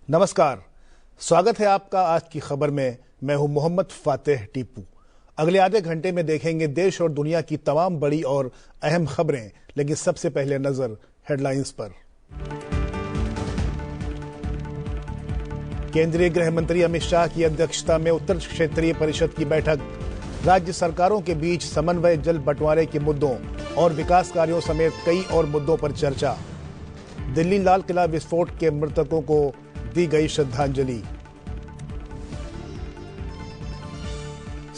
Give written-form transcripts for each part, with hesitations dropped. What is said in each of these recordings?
नमस्कार, स्वागत है आपका आज की खबर में। मैं हूं मोहम्मद फातेह टीपू। अगले आधे घंटे में देखेंगे देश और दुनिया की तमाम बड़ी और अहम खबरें, लेकिन सबसे पहले नजर हेडलाइंस पर। केंद्रीय गृह मंत्री अमित शाह की अध्यक्षता में उत्तर क्षेत्रीय परिषद की बैठक। राज्य सरकारों के बीच समन्वय, जल बंटवारे के मुद्दों और विकास कार्यों समेत कई और मुद्दों पर चर्चा। दिल्ली लाल किला विस्फोट के मृतकों को दी गई श्रद्धांजलि।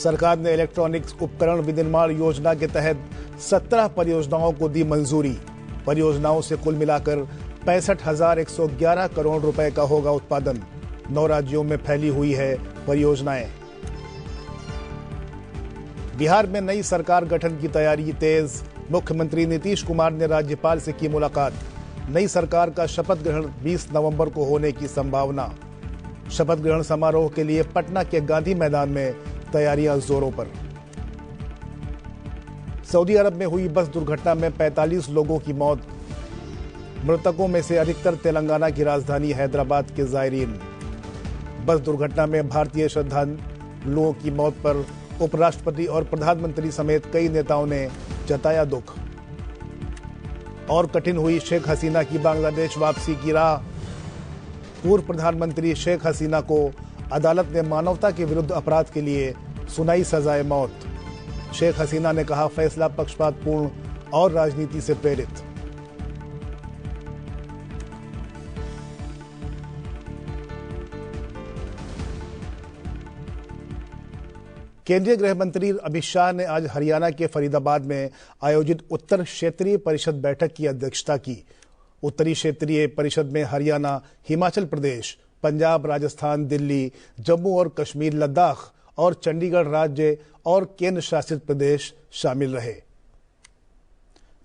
सरकार ने इलेक्ट्रॉनिक्स उपकरण विनिर्माण योजना के तहत 17 परियोजनाओं को दी मंजूरी। परियोजनाओं से कुल मिलाकर 65,111 करोड़ रुपए का होगा उत्पादन। 9 राज्यों में फैली हुई है परियोजनाएं। बिहार में नई सरकार गठन की तैयारी तेज। मुख्यमंत्री नीतीश कुमार ने राज्यपाल से की मुलाकात। नई सरकार का शपथ ग्रहण 20 नवंबर को होने की संभावना। शपथ ग्रहण समारोह के लिए पटना के गांधी मैदान में तैयारियां जोरों पर। सऊदी अरब में हुई बस दुर्घटना में 45 लोगों की मौत। मृतकों में से अधिकतर तेलंगाना की राजधानी हैदराबाद के जायरीन। बस दुर्घटना में भारतीय श्रद्धालुओं की मौत पर उपराष्ट्रपति और प्रधानमंत्री समेत कई नेताओं ने जताया दुख। और कठिन हुई शेख हसीना की बांग्लादेश वापसी की राह। पूर्व प्रधानमंत्री शेख हसीना को अदालत ने मानवता के विरुद्ध अपराध के लिए सुनाई सजाए मौत। शेख हसीना ने कहा, फैसला पक्षपातपूर्ण और राजनीति से प्रेरित। केंद्रीय गृह मंत्री अमित शाह ने आज हरियाणा के फरीदाबाद में आयोजित उत्तर क्षेत्रीय परिषद बैठक की अध्यक्षता की। उत्तरी क्षेत्रीय परिषद में हरियाणा, हिमाचल प्रदेश, पंजाब, राजस्थान, दिल्ली, जम्मू और कश्मीर, लद्दाख और चंडीगढ़ राज्य और केंद्र शासित प्रदेश शामिल रहे।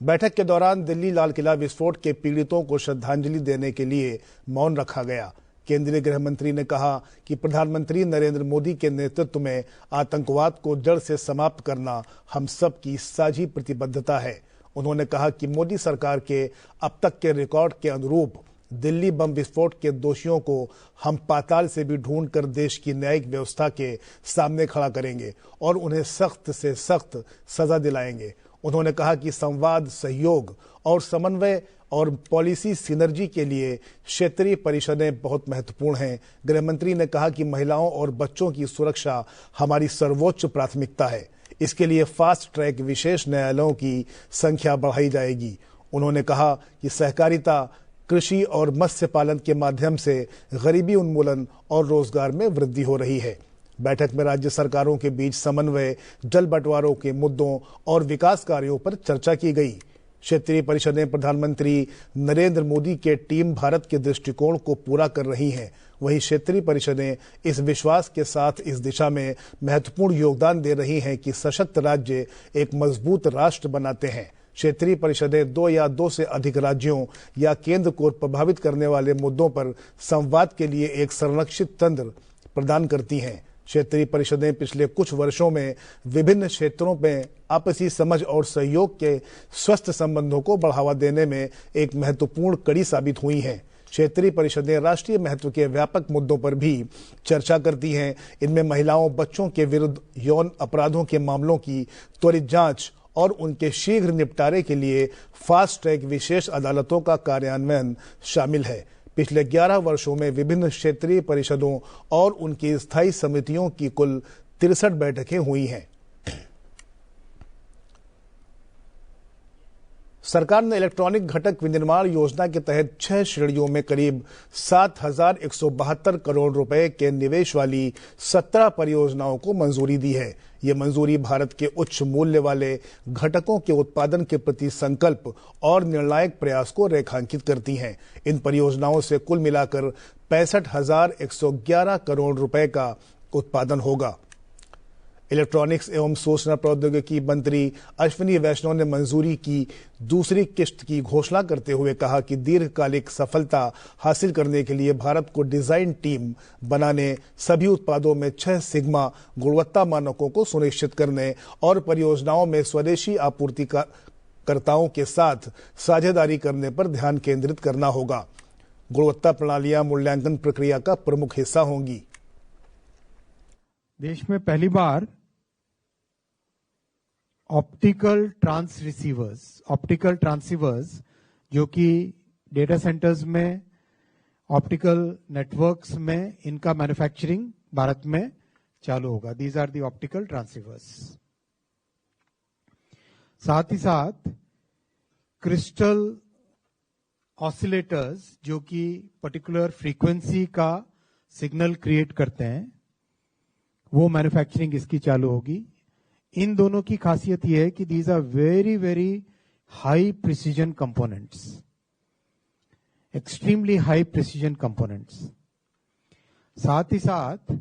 बैठक के दौरान दिल्ली लाल किला विस्फोट के पीड़ितों को श्रद्धांजलि देने के लिए मौन रखा गया। केंद्रीय गृह मंत्री ने कहा कि प्रधानमंत्री नरेंद्र मोदी के नेतृत्व में आतंकवाद को जड़ से समाप्त करना हम सब की साझी प्रतिबद्धता है। उन्होंने कहा कि मोदी सरकार के अब तक के रिकॉर्ड के अनुरूप दिल्ली बम विस्फोट के दोषियों को हम पाताल से भी ढूंढकर देश की न्यायिक व्यवस्था के सामने खड़ा करेंगे और उन्हें सख्त से सख्त सजा दिलाएंगे। उन्होंने कहा कि संवाद, सहयोग और समन्वय और पॉलिसी सिनर्जी के लिए क्षेत्रीय परिषदें बहुत महत्वपूर्ण हैं। गृह मंत्री ने कहा कि महिलाओं और बच्चों की सुरक्षा हमारी सर्वोच्च प्राथमिकता है। इसके लिए फास्ट ट्रैक विशेष न्यायालयों की संख्या बढ़ाई जाएगी। उन्होंने कहा कि सहकारिता, कृषि और मत्स्य पालन के माध्यम से गरीबी उन्मूलन और रोजगार में वृद्धि हो रही है। बैठक में राज्य सरकारों के बीच समन्वय, जल बंटवारों के मुद्दों और विकास कार्यों पर चर्चा की गई। क्षेत्रीय परिषदें प्रधानमंत्री नरेंद्र मोदी के टीम भारत के दृष्टिकोण को पूरा कर रही हैं। वहीं क्षेत्रीय परिषदें इस विश्वास के साथ इस दिशा में महत्वपूर्ण योगदान दे रही हैं कि सशक्त राज्य एक मजबूत राष्ट्र बनाते हैं। क्षेत्रीय परिषदें 2 या 2 से अधिक राज्यों या केंद्र को प्रभावित करने वाले मुद्दों पर संवाद के लिए एक संरक्षित तंत्र प्रदान करती हैं। क्षेत्रीय परिषदें पिछले कुछ वर्षों में विभिन्न क्षेत्रों में आपसी समझ और सहयोग के स्वस्थ संबंधों को बढ़ावा देने में एक महत्वपूर्ण कड़ी साबित हुई हैं। क्षेत्रीय परिषदें राष्ट्रीय महत्व के व्यापक मुद्दों पर भी चर्चा करती हैं। इनमें महिलाओं, बच्चों के विरुद्ध यौन अपराधों के मामलों की त्वरित जांच और उनके शीघ्र निपटारे के लिए फास्ट ट्रैक विशेष अदालतों का कार्यान्वयन शामिल है। पिछले 11 वर्षों में विभिन्न क्षेत्रीय परिषदों और उनकी स्थायी समितियों की कुल 63 बैठकें हुई हैं। सरकार ने इलेक्ट्रॉनिक घटक विनिर्माण योजना के तहत 6 श्रेणियों में करीब 7,172 करोड़ रुपए के निवेश वाली 17 परियोजनाओं को मंजूरी दी है। ये मंजूरी भारत के उच्च मूल्य वाले घटकों के उत्पादन के प्रति संकल्प और निर्णायक प्रयास को रेखांकित करती हैं। इन परियोजनाओं से कुल मिलाकर 65,111 करोड़ रुपए का उत्पादन होगा। इलेक्ट्रॉनिक्स एवं सूचना प्रौद्योगिकी मंत्री अश्विनी वैष्णव ने मंजूरी की दूसरी किश्त की घोषणा करते हुए कहा कि दीर्घकालिक सफलता हासिल करने के लिए भारत को डिजाइन टीम बनाने, सभी उत्पादों में 6 सिग्मा गुणवत्ता मानकों को सुनिश्चित करने और परियोजनाओं में स्वदेशी आपूर्तिकर्ताओं के साथ साझेदारी करने पर ध्यान केंद्रित करना होगा। गुणवत्ता प्रणालियां मूल्यांकन प्रक्रिया का प्रमुख हिस्सा होंगी। देश में पहली बार ऑप्टिकल ट्रांसीवर्स जो कि डेटा सेंटर्स में, ऑप्टिकल नेटवर्क्स में, इनका मैन्युफैक्चरिंग भारत में चालू होगा। These are the optical transceivers. साथ ही साथ क्रिस्टल ऑसिलेटर्स जो कि पर्टिकुलर फ्रीक्वेंसी का सिग्नल क्रिएट करते हैं, वो मैन्युफैक्चरिंग इसकी चालू होगी। इन दोनों की खासियत यह है कि these are very very high precision components, extremely high precision components. साथ ही साथ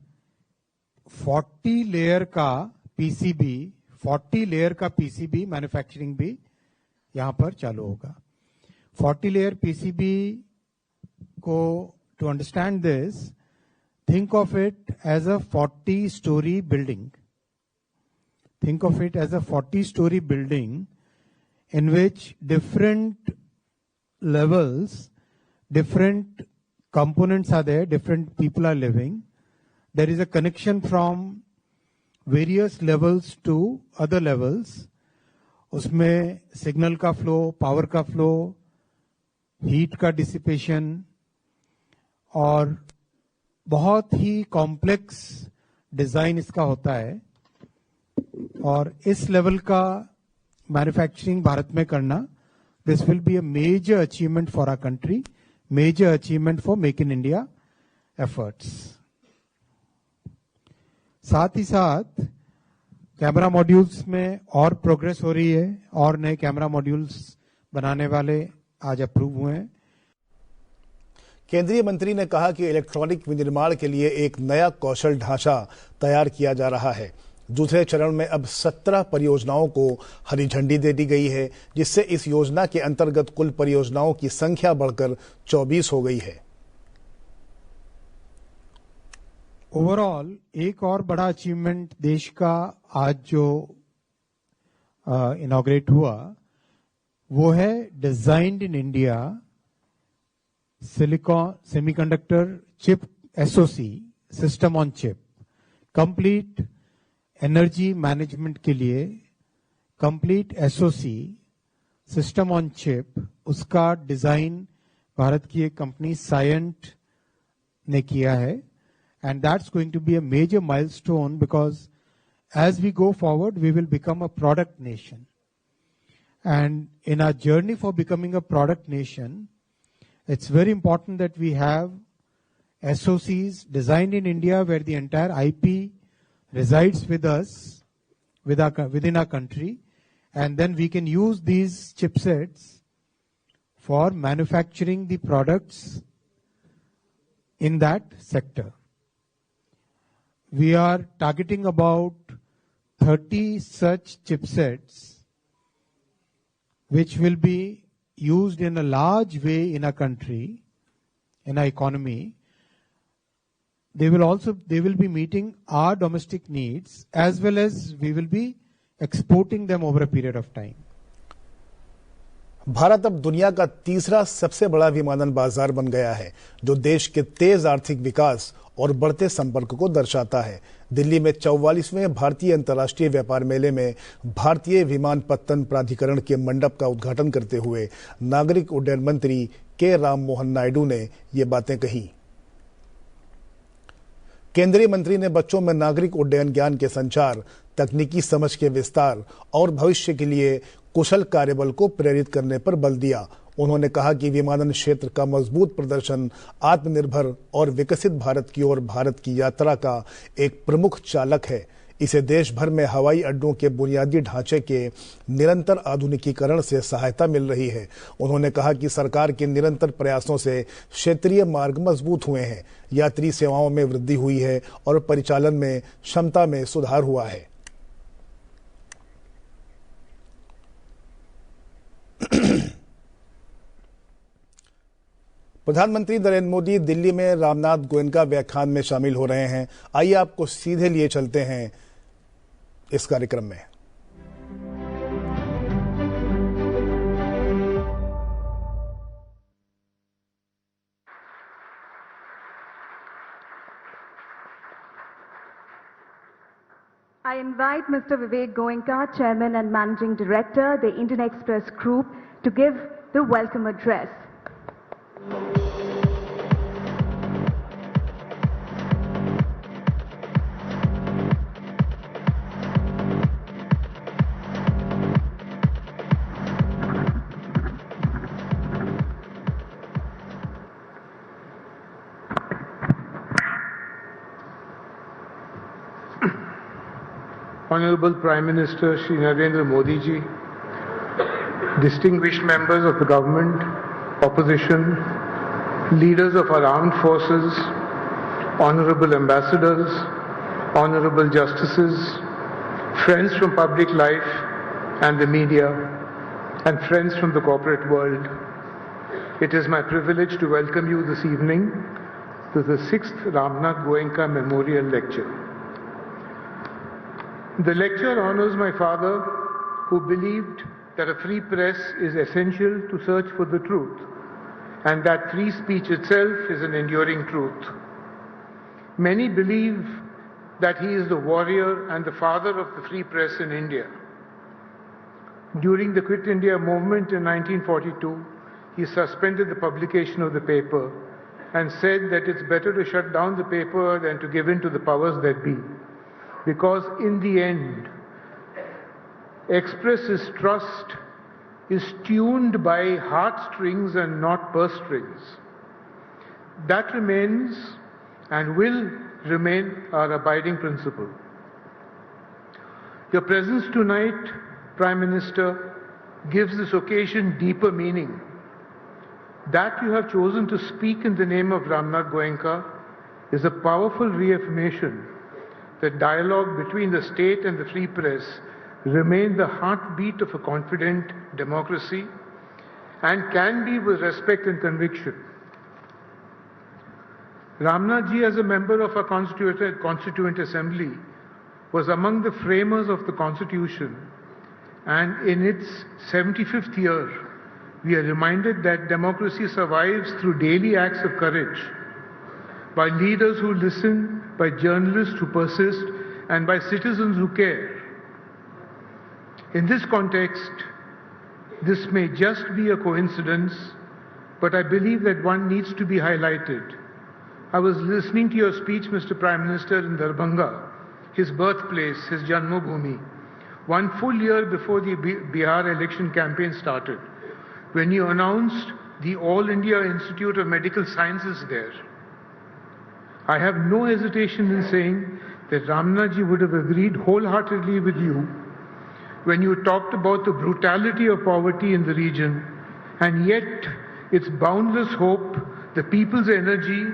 40 लेयर का पीसीबी मैन्युफैक्चरिंग भी यहां पर चालू होगा। 40 लेयर पीसीबी को, to understand this, think of it as a 40-story building. Think of it as a 40-story building in which different levels, different components are there, different people are living. There is a connection from various levels to other levels. उसमें signal का flow, power का flow, heat का dissipation और बहुत ही complex design इसका होता है। और इस लेवल का मैन्युफैक्चरिंग भारत में करना, this will be a major achievement for our country, major achievement for make in India efforts. साथ ही साथ कैमरा मॉड्यूल्स में और प्रोग्रेस हो रही है, और नए कैमरा मॉड्यूल्स बनाने वाले आज अप्रूव हुए हैं। केंद्रीय मंत्री ने कहा कि इलेक्ट्रॉनिक विनिर्माण के लिए एक नया कौशल ढांचा तैयार किया जा रहा है। दूसरे चरण में अब 17 परियोजनाओं को हरी झंडी दे दी गई है, जिससे इस योजना के अंतर्गत कुल परियोजनाओं की संख्या बढ़कर 24 हो गई है। ओवरऑल एक और बड़ा अचीवमेंट देश का आज जो इनॉग्रेट हुआ, वो है designed in India silicon semiconductor chip SoC, system on chip. Complete energy management के लिए complete SoC system on chip, उसका डिजाइन भारत की एक कंपनी साइएंट ने किया है। And that's going to be a major milestone, because as we go forward we will become a product nation. And in our journey for becoming a product nation, it's very important that we have SOCs designed in India where the entire IP resides with us, within our country, and then we can use these chipsets for manufacturing the products in that sector. We are targeting about 30 such chipsets which will be used in a large way in our country, in our economy. They will be meeting our domestic needs as well as we will be exporting them over a period of time. Bharat अब दुनिया का तीसरा सबसे बड़ा विमानन बाजार बन गया है, जो देश के तेज आर्थिक विकास और बढ़ते संपर्क को दर्शाता है। दिल्ली में 44वें भारतीय अंतर्राष्ट्रीय व्यापार मेले में भारतीय विमानपत्तन प्राधिकरण के मंडप का उद्घाटन करते हुए नागरिक उड्डयन मंत्री के राम मोहन नायडू ने ये बातें कही। केंद्रीय मंत्री ने बच्चों में नागरिक उड्डयन ज्ञान के संचार, तकनीकी समझ के विस्तार और भविष्य के लिए कुशल कार्यबल को प्रेरित करने पर बल दिया। उन्होंने कहा कि विमानन क्षेत्र का मजबूत प्रदर्शन आत्मनिर्भर और विकसित भारत की ओर भारत की यात्रा का एक प्रमुख चालक है। इसे देश भर में हवाई अड्डों के बुनियादी ढांचे के निरंतर आधुनिकीकरण से सहायता मिल रही है। उन्होंने कहा कि सरकार के निरंतर प्रयासों से क्षेत्रीय मार्ग मजबूत हुए हैं, यात्री सेवाओं में वृद्धि हुई है और परिचालन में क्षमता में सुधार हुआ है। प्रधानमंत्री नरेंद्र मोदी दिल्ली में रामनाथ गोयनका व्याख्यान में शामिल हो रहे हैं। आइए आपको सीधे लिए चलते हैं इस कार्यक्रम में। I invite Mr. Vivek Goenka, Chairman and Managing Director, the Indian Express Group, to give the welcome address. Honorable Prime Minister Shri Narendra Modi ji, distinguished members of the government, opposition, leaders of our armed forces, honorable ambassadors, honorable justices, friends from public life and the media, and friends from the corporate world. It is my privilege to welcome you this evening to the 6th Ramnath Goenka Memorial Lecture. The lecture honors my father, who believed that a free press is essential to search for the truth, and that free speech itself is an enduring truth. Many believe that he is the warrior and the father of the free press in India. During the Quit India movement in 1942, he suspended the publication of the paper and said that it's better to shut down the paper than to give in to the powers that be. Because in the end, Express's trust is tuned by heartstrings and not purse strings. That remains and will remain our abiding principle. Your presence tonight, Prime Minister, gives this occasion deeper meaning. That you have chosen to speak in the name of Ramnath Goenka is a powerful reaffirmation that dialogue between the state and the free press remain the heartbeat of a confident democracy and can be with respect and conviction. Ramnath ji, as a member of our Constituent Assembly, was among the framers of the Constitution, and in its 75th year, we are reminded that democracy survives through daily acts of courage, by leaders who listen, by journalists who persist, and by citizens who care. In this context, this may just be a coincidence, but I believe that one needs to be highlighted. I was listening to your speech, Mr. Prime Minister, in Darbhanga, his birthplace, his Janmabhoomi, 1 full year before the Bihar election campaign started, when you announced the All India Institute of Medical Sciences there. I have no hesitation in saying that Ramnath ji would have agreed wholeheartedly with you when you talked about the brutality of poverty in the region, and yet its boundless hope, the people's energy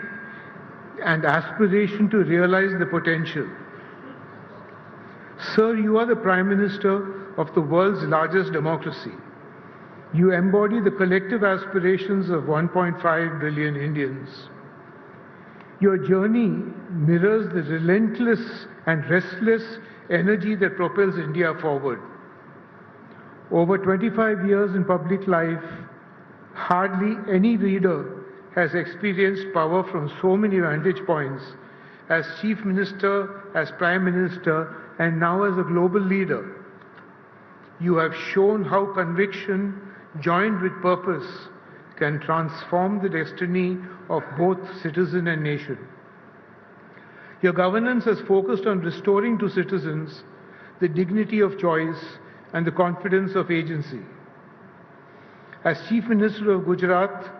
and aspiration to realize the potential. Sir, you are the Prime Minister of the world's largest democracy. You embody the collective aspirations of 1.5 billion Indians. Your journey mirrors the relentless and restless energy that propels India forward. Over 25 years in public life, hardly any leader has experienced power from so many vantage points as Chief Minister, as Prime Minister, and now as a global leader. You have shown how conviction joined with purpose can transform the destiny of both citizen and nation. Your governance has focused on restoring to citizens the dignity of choice and the confidence of agency. As Chief Minister of Gujarat,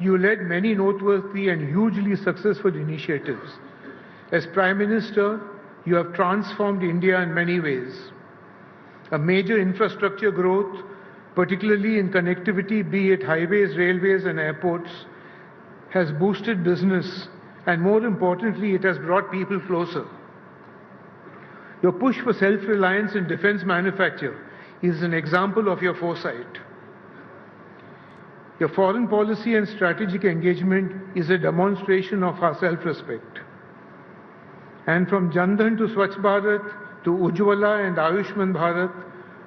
you led many noteworthy and hugely successful initiatives. As Prime Minister, you have transformed India in many ways. A major infrastructure growth, particularly in connectivity, be it highways, railways and airports, has boosted business, and more importantly, it has brought people closer. Your push for self-reliance in defense manufacture is an example of your foresight. Your foreign policy and strategic engagement is a demonstration of our self-respect. And from Jan Dhan to Swachh Bharat, to Ujjwala and Ayushman Bharat,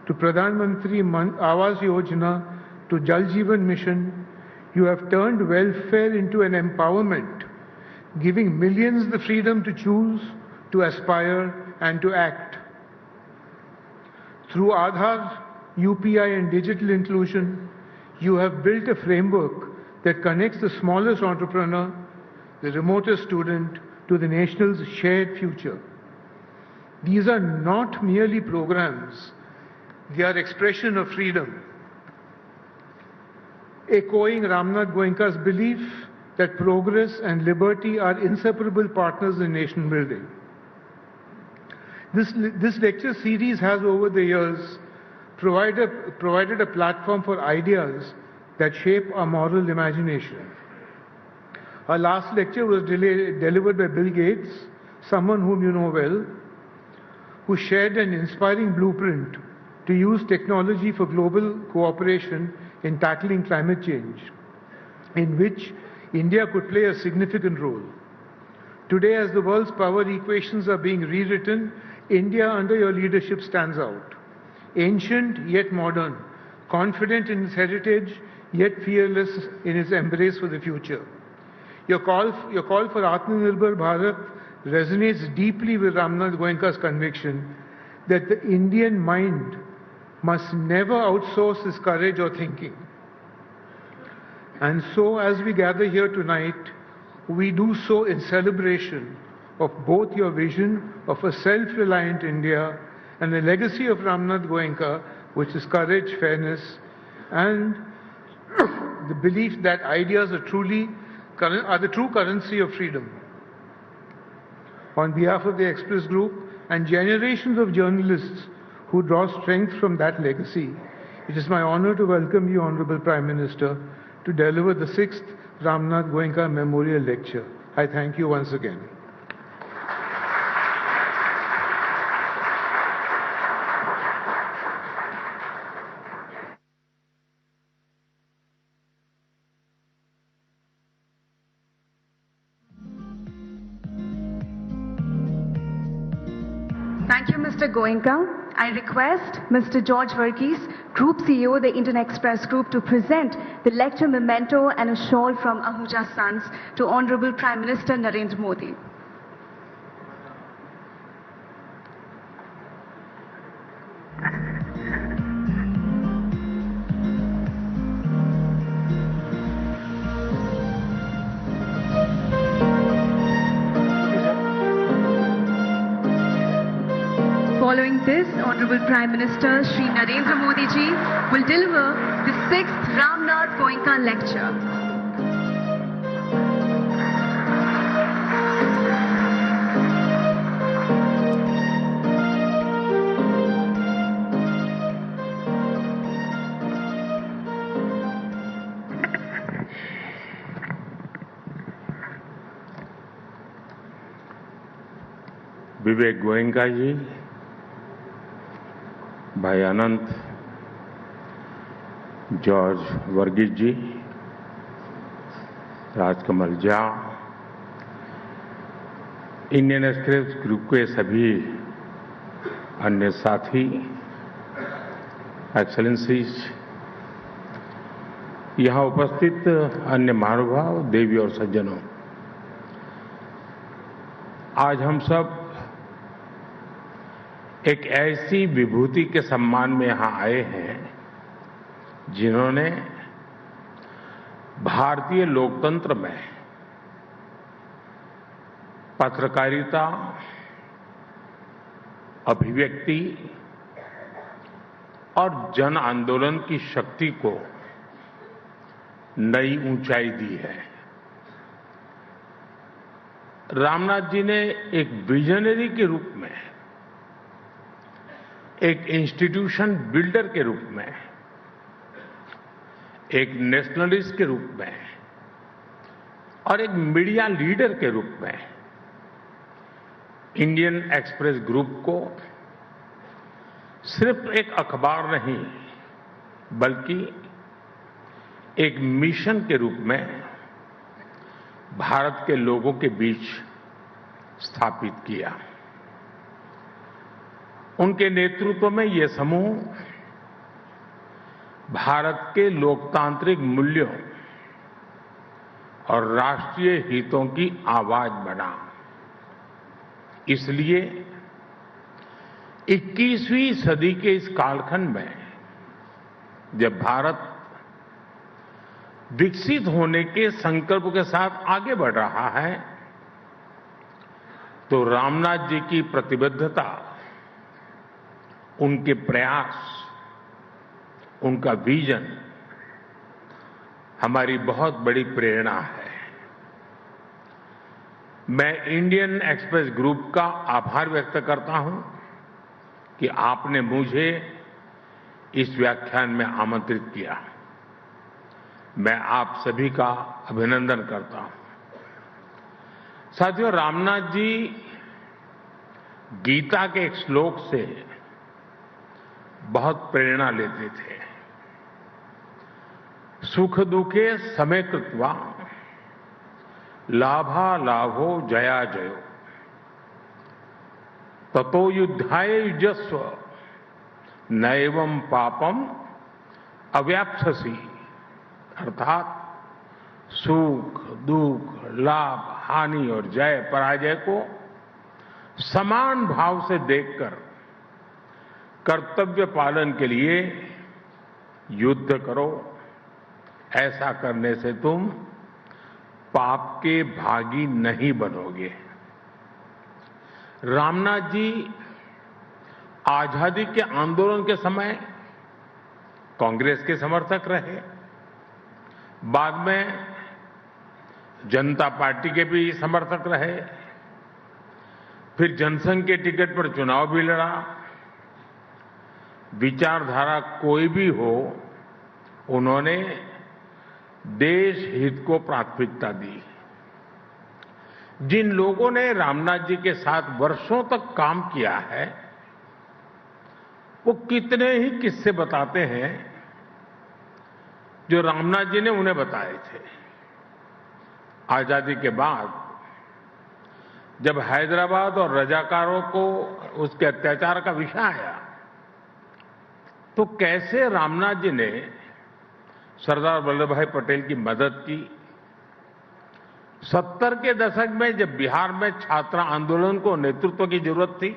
to Pradhan Mantri Awas Yojana, to Jal Jeevan Mission, you have turned welfare into an empowerment, giving millions the freedom to choose, to aspire and to act. Through Aadhaar, UPI and digital inclusion, you have built a framework that connects the smallest entrepreneur, the remotest student, to the nation's shared future. These are not merely programs, they are expression of freedom. Echoing Ramnath Goenka's belief that progress and liberty are inseparable partners in nation building. This lecture series has over the years provided a platform for ideas that shape our moral imagination. Our last lecture was delivered by Bill Gates, someone whom you know well, who shared an inspiring blueprint to use technology for global cooperation in tackling climate change, in which India could play a significant role. Today, as the world's power equations are being rewritten, India under your leadership stands out. Ancient yet modern, confident in its heritage yet fearless in its embrace for the future. Your call for Atmanirbhar Bharat resonates deeply with Ramnath Goenka's conviction that the Indian mind must never outsource its courage or thinking. And so, as we gather here tonight, we do so in celebration of both your vision of a self-reliant India and the legacy of Ramnath Goenka, which is courage, fairness, and the belief that ideas are the true currency of freedom. On behalf of the Express Group and generations of journalists who draw strength from that legacy, it is my honor to welcome you, Honorable Prime Minister, to deliver the 6th Ramnath Goenka Memorial Lecture. I thank you once again. Thank you, Mr. Goenka. I request Mr. George Varghese, Group CEO, the Indian Express Group, to present the lecture memento and a shawl from Ahuja Sons to Honorable Prime Minister Narendra Modi. Following this, Honorable Prime Minister Shri Narendra Modi ji will deliver the 6th Ramnath Goenka Lecture. विवेक गोयनका जी, भाई Anant, George Varghese ji, Rajkamal Jha, Indian Express group के सभी अन्य साथी, excellencies, यहाँ उपस्थित अन्य महानुभाव, देवी और सज्जनों, आज हम सब एक ऐसी विभूति के सम्मान में यहां आए हैं जिन्होंने भारतीय लोकतंत्र में पत्रकारिता, अभिव्यक्ति और जन आंदोलन की शक्ति को नई ऊंचाई दी है। रामनाथ जी ने एक विजनरी के रूप में, एक इंस्टीट्यूशन बिल्डर के रूप में, एक नेशनलिस्ट के रूप में और एक मीडिया लीडर के रूप में इंडियन एक्सप्रेस ग्रुप को सिर्फ एक अखबार नहीं बल्कि एक मिशन के रूप में भारत के लोगों के बीच स्थापित किया। उनके नेतृत्व में ये समूह भारत के लोकतांत्रिक मूल्यों और राष्ट्रीय हितों की आवाज बना। इसलिए 21वीं सदी के इस कालखंड में जब भारत विकसित होने के संकल्प के साथ आगे बढ़ रहा है, तो रामनाथ जी की प्रतिबद्धता, उनके प्रयास, उनका विजन हमारी बहुत बड़ी प्रेरणा है। मैं इंडियन एक्सप्रेस ग्रुप का आभार व्यक्त करता हूं कि आपने मुझे इस व्याख्यान में आमंत्रित किया। मैं आप सभी का अभिनंदन करता हूं। साथियों, रामनाथ जी गीता के एक श्लोक से बहुत प्रेरणा लेते थे। सुख दुखे समे कृत्वा लाभा लाभो जया जयो ततो युद्धाय युजस्व नैवं पापम अव्याप्स्यसि। अर्थात सुख दुख लाभ हानि और जय पराजय को समान भाव से देखकर कर्तव्य पालन के लिए युद्ध करो। ऐसा करने से तुम पाप के भागी नहीं बनोगे। रामनाथ जी आजादी के आंदोलन के समय कांग्रेस के समर्थक रहे, बाद में जनता पार्टी के भी समर्थक रहे, फिर जनसंघ के टिकट पर चुनाव भी लड़ा। विचारधारा कोई भी हो, उन्होंने देश हित को प्राथमिकता दी। जिन लोगों ने रामनाथ जी के साथ वर्षों तक काम किया है, वो कितने ही किस्से बताते हैं जो रामनाथ जी ने उन्हें बताए थे। आजादी के बाद जब हैदराबाद और रजाकारों को उसके अत्याचार का विषय आया, तो कैसे रामनाथ जी ने सरदार वल्लभ भाई पटेल की मदद की। 70 के दशक में जब बिहार में छात्र आंदोलन को नेतृत्व की जरूरत थी,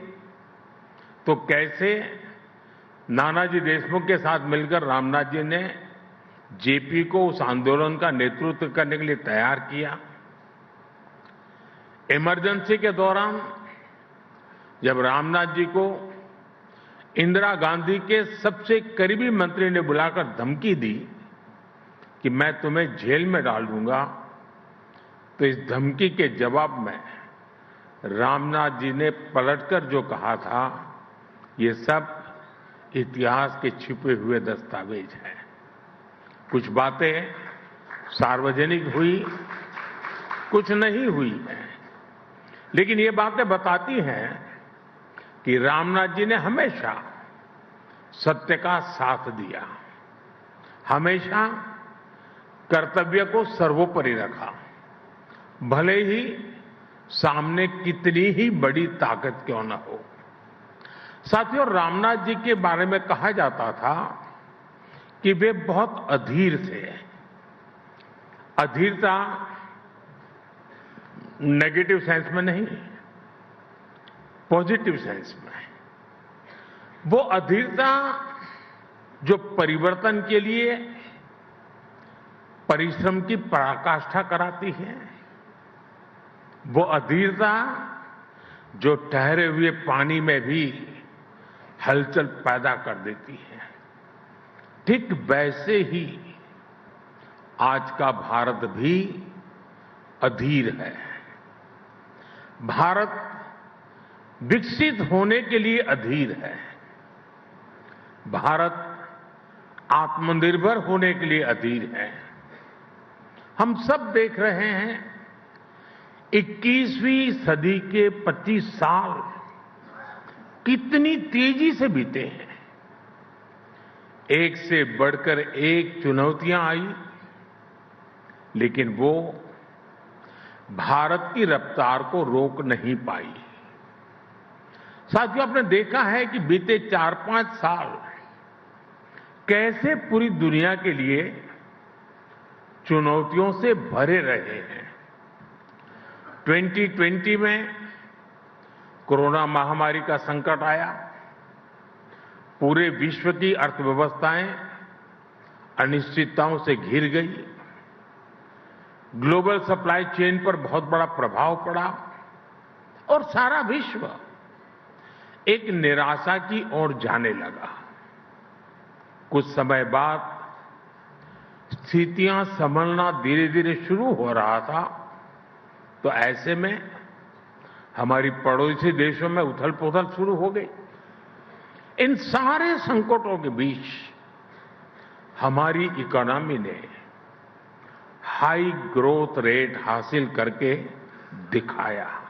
तो कैसे नानाजी देशमुख के साथ मिलकर रामनाथ जी ने जेपी को उस आंदोलन का नेतृत्व करने के लिए तैयार किया। इमरजेंसी के दौरान जब रामनाथ जी को इंदिरा गांधी के सबसे करीबी मंत्री ने बुलाकर धमकी दी कि मैं तुम्हें जेल में डाल दूंगा, तो इस धमकी के जवाब में रामनाथ जी ने पलटकर जो कहा था, ये सब इतिहास के छिपे हुए दस्तावेज हैं। कुछ बातें सार्वजनिक हुई, कुछ नहीं हुई है, लेकिन ये बातें बताती हैं कि रामनाथ जी ने हमेशा सत्य का साथ दिया, हमेशा कर्तव्य को सर्वोपरि रखा, भले ही सामने कितनी ही बड़ी ताकत क्यों न हो। साथियों, रामनाथ जी के बारे में कहा जाता था कि वे बहुत अधीर थे। अधीरता नेगेटिव सेंस में नहीं, पॉजिटिव सेंस में। वो अधीरता जो परिवर्तन के लिए परिश्रम की पराकाष्ठा कराती है, वो अधीरता जो ठहरे हुए पानी में भी हलचल पैदा कर देती है। ठीक वैसे ही आज का भारत भी अधीर है। भारत विकसित होने के लिए अधीर है। भारत आत्मनिर्भर होने के लिए अधीर है। हम सब देख रहे हैं 21वीं सदी के 25 साल कितनी तेजी से बीते हैं। एक से बढ़कर एक चुनौतियां आई, लेकिन वो भारत की रफ्तार को रोक नहीं पाई। साथियों, आपने देखा है कि बीते 4-5 साल कैसे पूरी दुनिया के लिए चुनौतियों से भरे रहे हैं। 2020 में कोरोना महामारी का संकट आया, पूरे विश्व की अर्थव्यवस्थाएं अनिश्चितताओं से घिर गई, ग्लोबल सप्लाई चेन पर बहुत बड़ा प्रभाव पड़ा और सारा विश्व एक निराशा की ओर जाने लगा। कुछ समय बाद स्थितियां संभलना धीरे धीरे शुरू हो रहा था, तो ऐसे में हमारी पड़ोसी देशों में उथल-पुथल शुरू हो गई। इन सारे संकटों के बीच हमारी इकोनॉमी ने हाई ग्रोथ रेट हासिल करके दिखाया।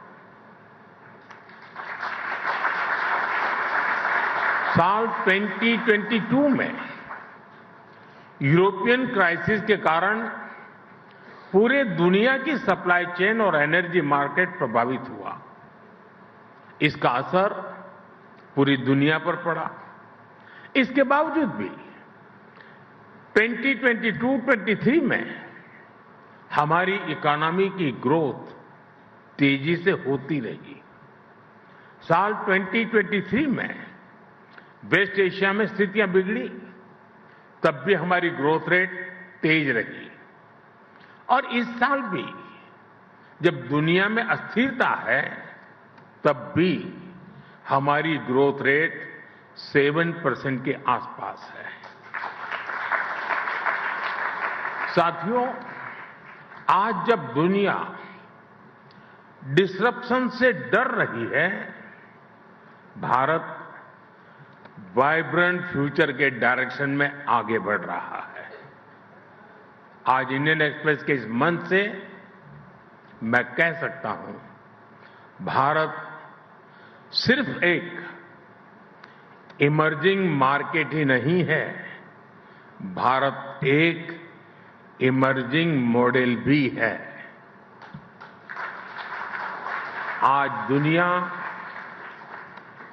साल 2022 में यूरोपियन क्राइसिस के कारण पूरे दुनिया की सप्लाई चेन और एनर्जी मार्केट प्रभावित हुआ। इसका असर पूरी दुनिया पर पड़ा। इसके बावजूद भी 2022-23 में हमारी इकोनॉमी की ग्रोथ तेजी से होती रही। साल 2023 में वेस्ट एशिया में स्थितियां बिगड़ी, तब भी हमारी ग्रोथ रेट तेज रही। और इस साल भी जब दुनिया में अस्थिरता है, तब भी हमारी ग्रोथ रेट 7% के आसपास है। साथियों, आज जब दुनिया डिसरप्शन से डर रही है, भारत वाइब्रेंट फ्यूचर के डायरेक्शन में आगे बढ़ रहा है। आज इंडियन एक्सप्रेस के इस मंच से मैं कह सकता हूं, भारत सिर्फ एक इमर्जिंग मार्केट ही नहीं है, भारत एक इमर्जिंग मॉडल भी है। आज दुनिया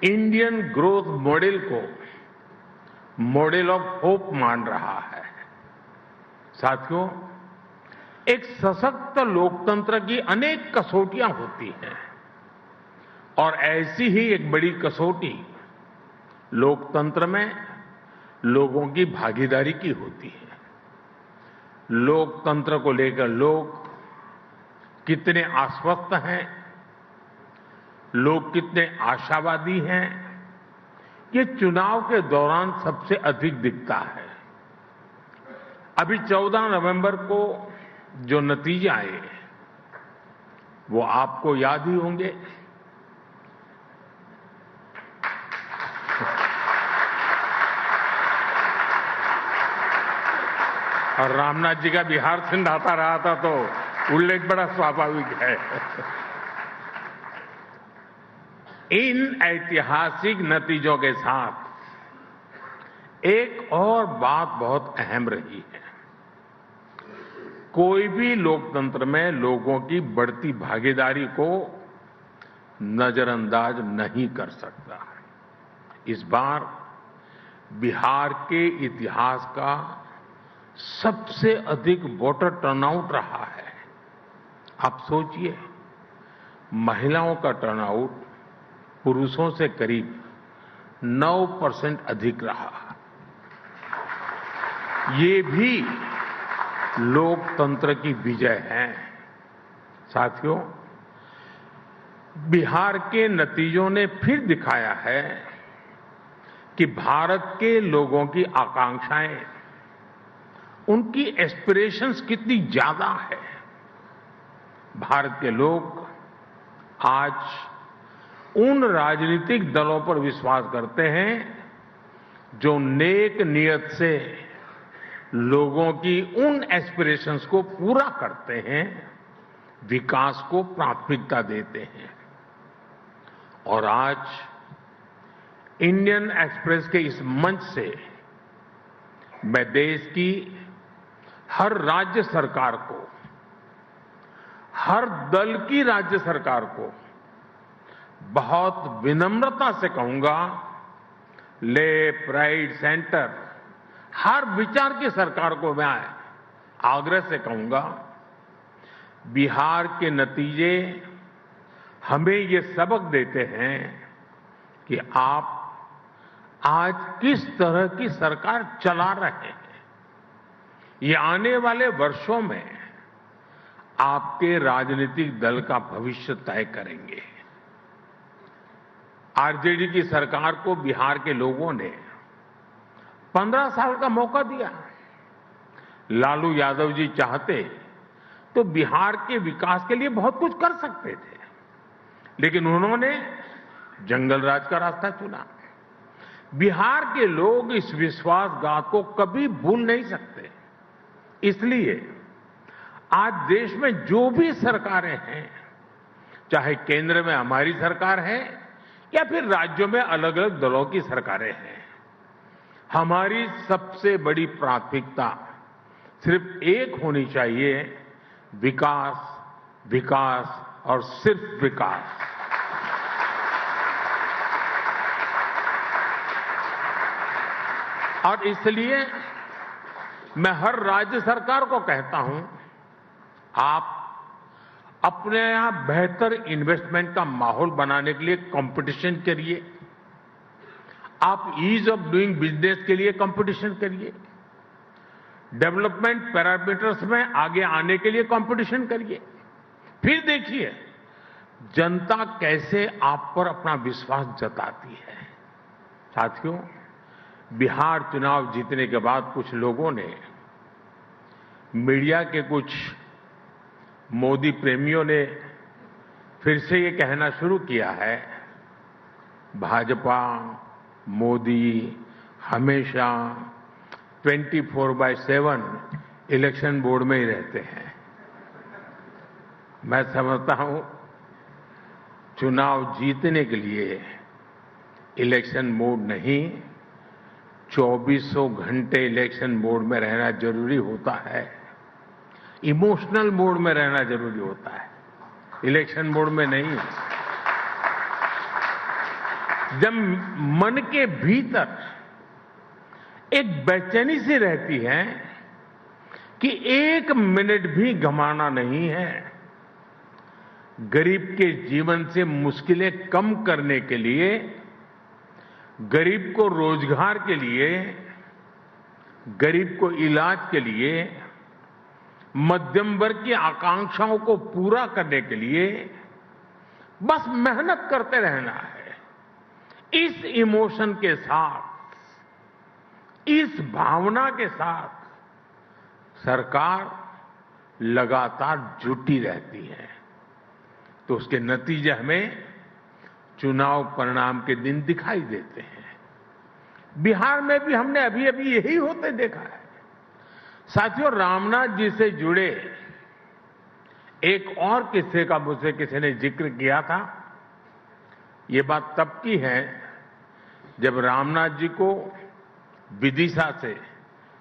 इंडियन ग्रोथ मॉडल को मॉडल ऑफ होप मान रहा है। साथियों, एक सशक्त लोकतंत्र की अनेक कसौटियां होती हैं और ऐसी ही एक बड़ी कसौटी लोकतंत्र में लोगों की भागीदारी की होती है। लोकतंत्र को लेकर लोग कितने आश्वस्त हैं, लोग कितने आशावादी हैं, ये चुनाव के दौरान सबसे अधिक दिखता है। अभी 14 नवंबर को जो नतीजे आए, वो आपको याद ही होंगे। और रामनाथ जी का बिहार से नाता रहा था, तो उल्लेख बड़ा स्वाभाविक है। इन ऐतिहासिक नतीजों के साथ एक और बात बहुत अहम रही है। कोई भी लोकतंत्र में लोगों की बढ़ती भागीदारी को नजरअंदाज नहीं कर सकता। इस बार बिहार के इतिहास का सबसे अधिक वोटर टर्नआउट रहा है। आप सोचिए, महिलाओं का टर्नआउट पुरुषों से करीब 9% अधिक रहा। ये भी लोकतंत्र की विजय है। साथियों, बिहार के नतीजों ने फिर दिखाया है कि भारत के लोगों की आकांक्षाएं, उनकी एस्पिरेशंस कितनी ज्यादा है। भारत के लोग आज उन राजनीतिक दलों पर विश्वास करते हैं जो नेक नियत से लोगों की उन एस्पिरेशंस को पूरा करते हैं, विकास को प्राथमिकता देते हैं। और आज इंडियन एक्सप्रेस के इस मंच से मैं देश की हर राज्य सरकार को, हर दल की राज्य सरकार को बहुत विनम्रता से कहूंगा, लेफ्ट, राइट, सेंटर, हर विचार की सरकार को मैं आग्रह से कहूंगा, बिहार के नतीजे हमें ये सबक देते हैं कि आप आज किस तरह की सरकार चला रहे हैं, ये आने वाले वर्षों में आपके राजनीतिक दल का भविष्य तय करेंगे। आरजेडी की सरकार को बिहार के लोगों ने 15 साल का मौका दिया। लालू यादव जी चाहते तो बिहार के विकास के लिए बहुत कुछ कर सकते थे, लेकिन उन्होंने जंगल राज का रास्ता चुना। बिहार के लोग इस विश्वासघात को कभी भूल नहीं सकते। इसलिए आज देश में जो भी सरकारें हैं, चाहे केंद्र में हमारी सरकार है या फिर राज्यों में अलग अलग दलों की सरकारें हैं, हमारी सबसे बड़ी प्राथमिकता सिर्फ एक होनी चाहिए, विकास, विकास और सिर्फ विकास। और इसलिए मैं हर राज्य सरकार को कहता हूं, आप अपने यहां बेहतर इन्वेस्टमेंट का माहौल बनाने के लिए कंपटीशन करिए। आप ईज ऑफ डूइंग बिजनेस के लिए कंपटीशन करिए। डेवलपमेंट पैरामीटर्स में आगे आने के लिए कंपटीशन करिए। फिर देखिए जनता कैसे आप पर अपना विश्वास जताती है। साथियों, बिहार चुनाव जीतने के बाद कुछ लोगों ने, मीडिया के कुछ मोदी प्रेमियों ने फिर से ये कहना शुरू किया है, भाजपा मोदी हमेशा 24/7 इलेक्शन बोर्ड में ही रहते हैं। मैं समझता हूं चुनाव जीतने के लिए इलेक्शन मोड नहीं, 2400 घंटे इलेक्शन मोड में रहना जरूरी होता है। इमोशनल मोड में रहना जरूरी होता है, इलेक्शन मोड में नहीं। जब मन के भीतर एक बेचैनी सी रहती है कि 1 मिनट भी गंवाना नहीं है, गरीब के जीवन से मुश्किलें कम करने के लिए, गरीब को रोजगार के लिए, गरीब को इलाज के लिए, मध्यम वर्ग की आकांक्षाओं को पूरा करने के लिए बस मेहनत करते रहना है। इस इमोशन के साथ, इस भावना के साथ सरकार लगातार जुटी रहती है, तो उसके नतीजे हमें चुनाव परिणाम के दिन दिखाई देते हैं। बिहार में भी हमने अभी अभी यही होते देखा है। साथियों, रामनाथ जी से जुड़े एक और किस्से का मुझसे किसी ने जिक्र किया था। ये बात तब की है जब रामनाथ जी को विदिशा से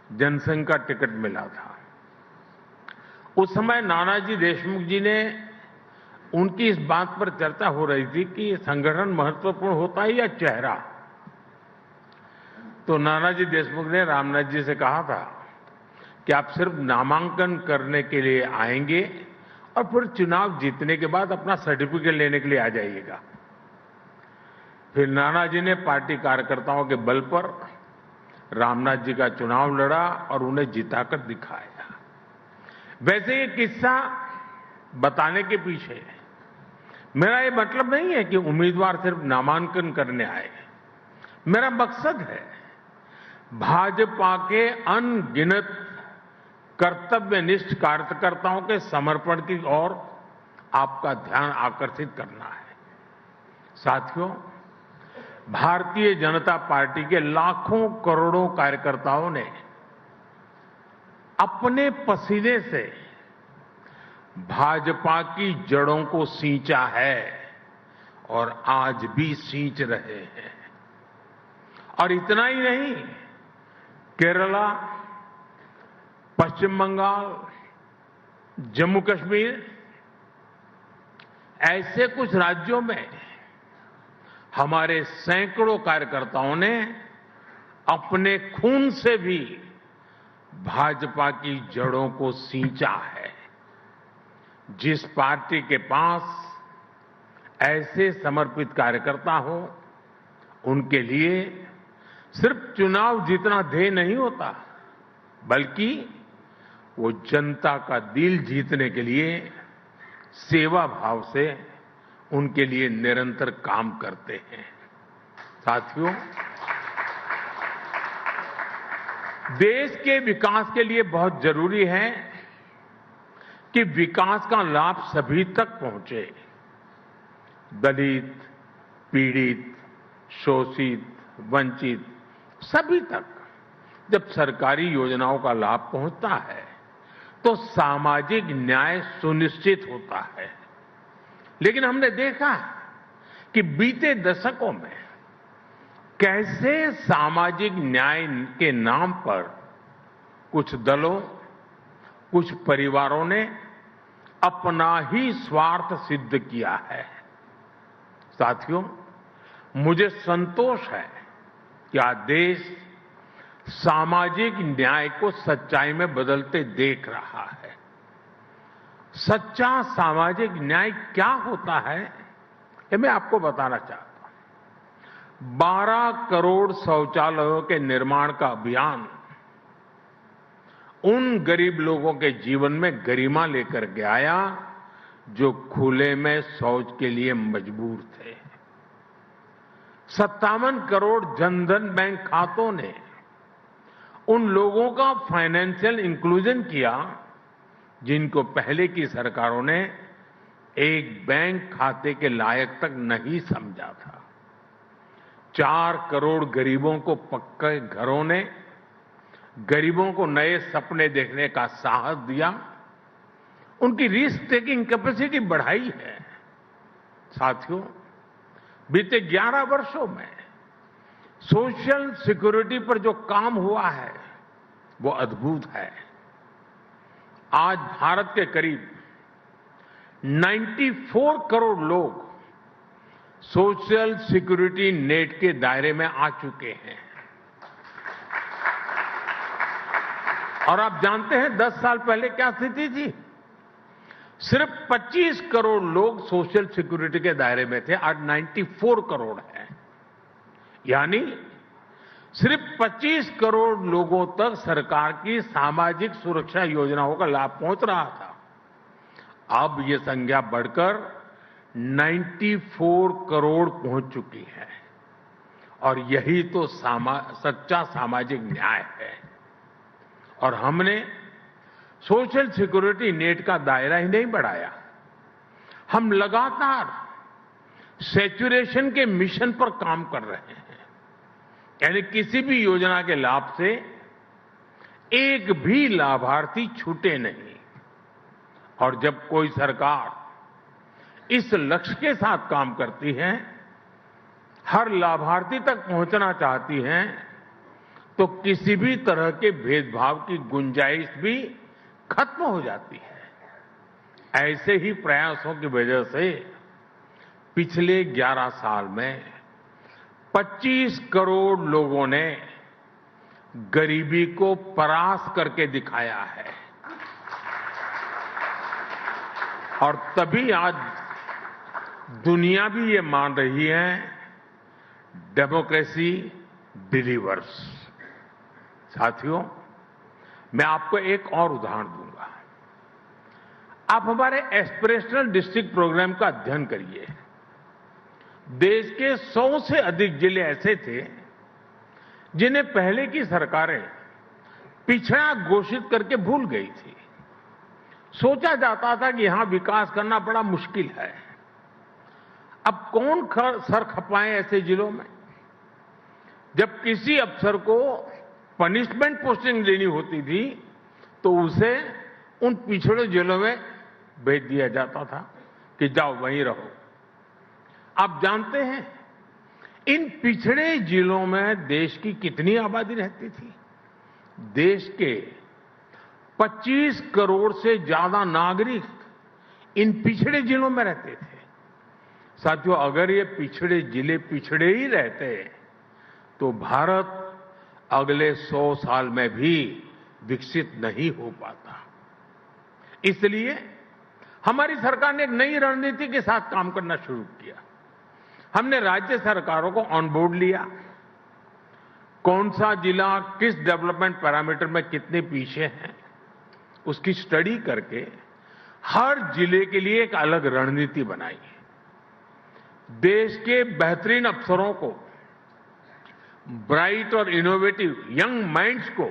जनसंघ का टिकट मिला था। उस समय नानाजी देशमुख जी ने, उनकी इस बात पर चर्चा हो रही थी कि संगठन महत्वपूर्ण होता है या चेहरा। तो नानाजी देशमुख ने रामनाथ जी से कहा था कि आप सिर्फ नामांकन करने के लिए आएंगे और फिर चुनाव जीतने के बाद अपना सर्टिफिकेट लेने के लिए आ जाइएगा। फिर नानाजी ने पार्टी कार्यकर्ताओं के बल पर रामनाथ जी का चुनाव लड़ा और उन्हें जिताकर दिखाया। वैसे ये किस्सा बताने के पीछे मेरा ये मतलब नहीं है कि उम्मीदवार सिर्फ नामांकन करने आए। मेरा मकसद है भाजपा के अनगिनत कर्तव्यनिष्ठ कार्यकर्ताओं के समर्पण की ओर आपका ध्यान आकर्षित करना है। साथियों, भारतीय जनता पार्टी के लाखों करोड़ों कार्यकर्ताओं ने अपने पसीने से भाजपा की जड़ों को सींचा है और आज भी सींच रहे हैं। और इतना ही नहीं, केरला, पश्चिम बंगाल, जम्मू कश्मीर, ऐसे कुछ राज्यों में हमारे सैकड़ों कार्यकर्ताओं ने अपने खून से भी भाजपा की जड़ों को सींचा है। जिस पार्टी के पास ऐसे समर्पित कार्यकर्ता हो, उनके लिए सिर्फ चुनाव जीतना ध्येय नहीं होता, बल्कि वो जनता का दिल जीतने के लिए सेवा भाव से उनके लिए निरंतर काम करते हैं। साथियों, देश के विकास के लिए बहुत जरूरी है कि विकास का लाभ सभी तक पहुंचे। दलित, पीड़ित, शोषित, वंचित सभी तक जब सरकारी योजनाओं का लाभ पहुंचता है तो सामाजिक न्याय सुनिश्चित होता है। लेकिन हमने देखा कि बीते दशकों में कैसे सामाजिक न्याय के नाम पर कुछ दलों, कुछ परिवारों ने अपना ही स्वार्थ सिद्ध किया है। साथियों, मुझे संतोष है कि आज देश सामाजिक न्याय को सच्चाई में बदलते देख रहा है। सच्चा सामाजिक न्याय क्या होता है, ये मैं आपको बताना चाहता हूं। 12 करोड़ शौचालयों के निर्माण का अभियान उन गरीब लोगों के जीवन में गरिमा लेकर के आया जो खुले में शौच के लिए मजबूर थे। 57 करोड़ जनधन बैंक खातों ने उन लोगों का फाइनेंशियल इंक्लूजन किया जिनको पहले की सरकारों ने एक बैंक खाते के लायक तक नहीं समझा था। 4 करोड़ गरीबों को पक्के घरों ने गरीबों को नए सपने देखने का साहस दिया, उनकी रिस्क टेकिंग कैपेसिटी बढ़ाई है। साथियों, बीते 11 वर्षों में सोशल सिक्योरिटी पर जो काम हुआ है वो अद्भुत है। आज भारत के करीब 94 करोड़ लोग सोशल सिक्योरिटी नेट के दायरे में आ चुके हैं। और आप जानते हैं 10 साल पहले क्या स्थिति थी? सिर्फ 25 करोड़ लोग सोशल सिक्योरिटी के दायरे में थे, आज 94 करोड़ हैं। यानी सिर्फ 25 करोड़ लोगों तक सरकार की सामाजिक सुरक्षा योजनाओं का लाभ पहुंच रहा था। अब ये संख्या बढ़कर 94 करोड़ पहुंच चुकी है। और यही तो सच्चा सामाजिक न्याय है। और हमने सोशल सिक्योरिटी नेट का दायरा ही नहीं बढ़ाया, हम लगातार सैचुरेशन के मिशन पर काम कर रहे हैं। यानी किसी भी योजना के लाभ से एक भी लाभार्थी छूटे नहीं। और जब कोई सरकार इस लक्ष्य के साथ काम करती है, हर लाभार्थी तक पहुंचना चाहती है, तो किसी भी तरह के भेदभाव की गुंजाइश भी खत्म हो जाती है। ऐसे ही प्रयासों की वजह से पिछले 11 साल में 25 करोड़ लोगों ने गरीबी को परास्त करके दिखाया है। और तभी आज दुनिया भी ये मान रही है, डेमोक्रेसी डिलीवर्स। साथियों, मैं आपको एक और उदाहरण दूंगा। आप हमारे एस्पिरेशनल डिस्ट्रिक्ट प्रोग्राम का अध्ययन करिए। देश के 100 से अधिक जिले ऐसे थे जिन्हें पहले की सरकारें पिछड़ा घोषित करके भूल गई थी। सोचा जाता था कि यहां विकास करना बड़ा मुश्किल है। अब कौन सर खपाए ऐसे जिलों में? जब किसी अफसर को पनिशमेंट पोस्टिंग देनी होती थी तो उसे उन पिछड़े जिलों में भेज दिया जाता था कि जाओ वहीं रहो। आप जानते हैं इन पिछड़े जिलों में देश की कितनी आबादी रहती थी? देश के 25 करोड़ से ज्यादा नागरिक इन पिछड़े जिलों में रहते थे। साथियों, अगर ये पिछड़े जिले पिछड़े ही रहते तो भारत अगले 100 साल में भी विकसित नहीं हो पाता। इसलिए हमारी सरकार ने एक नई रणनीति के साथ काम करना शुरू किया। हमने राज्य सरकारों को ऑन बोर्ड लिया। कौन सा जिला किस डेवलपमेंट पैरामीटर में कितने पीछे है, उसकी स्टडी करके हर जिले के लिए एक अलग रणनीति बनाई। देश के बेहतरीन अफसरों को, ब्राइट और इनोवेटिव यंग माइंड्स को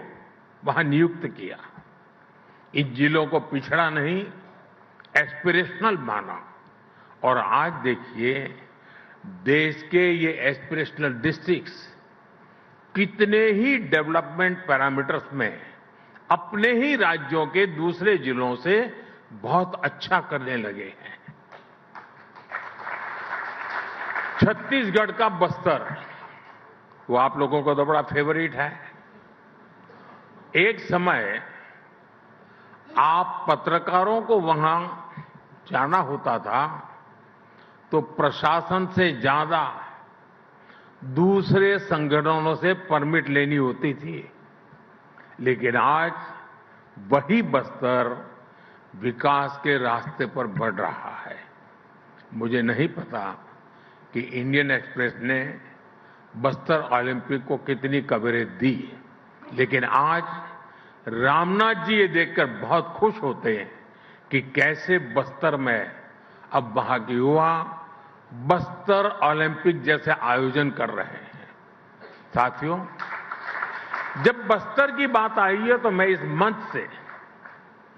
वहां नियुक्त किया। इन जिलों को पिछड़ा नहीं, एस्पिरेशनल माना। और आज देखिए, देश के ये एस्पिरेशनल डिस्ट्रिक्ट्स कितने ही डेवलपमेंट पैरामीटर्स में अपने ही राज्यों के दूसरे जिलों से बहुत अच्छा करने लगे हैं। छत्तीसगढ़ का बस्तर, वो आप लोगों को तो बड़ा फेवरेट है। एक समय आप पत्रकारों को वहां जाना होता था तो प्रशासन से ज्यादा दूसरे संगठनों से परमिट लेनी होती थी। लेकिन आज वही बस्तर विकास के रास्ते पर बढ़ रहा है। मुझे नहीं पता कि इंडियन एक्सप्रेस ने बस्तर ओलंपिक को कितनी कवरेज दी, लेकिन आज रामनाथ जी ये देखकर बहुत खुश होते हैं कि कैसे बस्तर में अब वहां के युवा बस्तर ओलंपिक जैसे आयोजन कर रहे हैं। साथियों, जब बस्तर की बात आई है तो मैं इस मंच से